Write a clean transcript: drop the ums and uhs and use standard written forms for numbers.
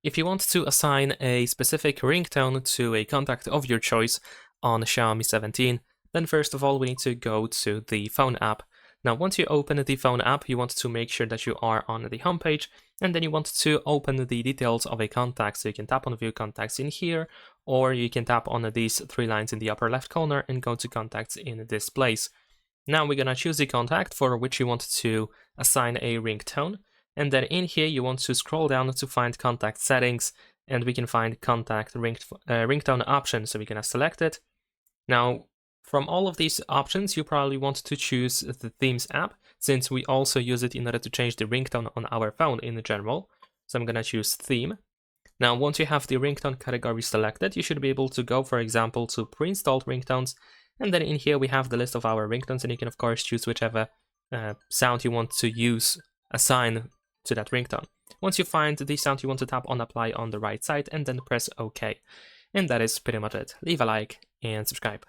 If you want to assign a specific ringtone to a contact of your choice on Xiaomi 17, then first of all we need to go to the phone app. Now once you open the phone app, you want to make sure that you are on the home page, and then you want to open the details of a contact. So you can tap on view contacts in here, or you can tap on these three lines in the upper left corner and go to contacts in this place. Now we're gonna choose the contact for which you want to assign a ringtone. And then in here, you want to scroll down to find contact settings, and we can find contact ringtone option. So we're gonna select it. Now, from all of these options, you probably want to choose the themes app, since we also use it in order to change the ringtone on our phone in general. So I'm gonna choose theme. Now, once you have the ringtone category selected, you should be able to go, for example, to pre-installed ringtones. And then in here, we have the list of our ringtones, and you can, of course, choose whichever sound you want to use, assign to that ringtone. Once you find the sound, you want to tap on apply on the right side and then press OK. And that is pretty much it. Leave a like and subscribe.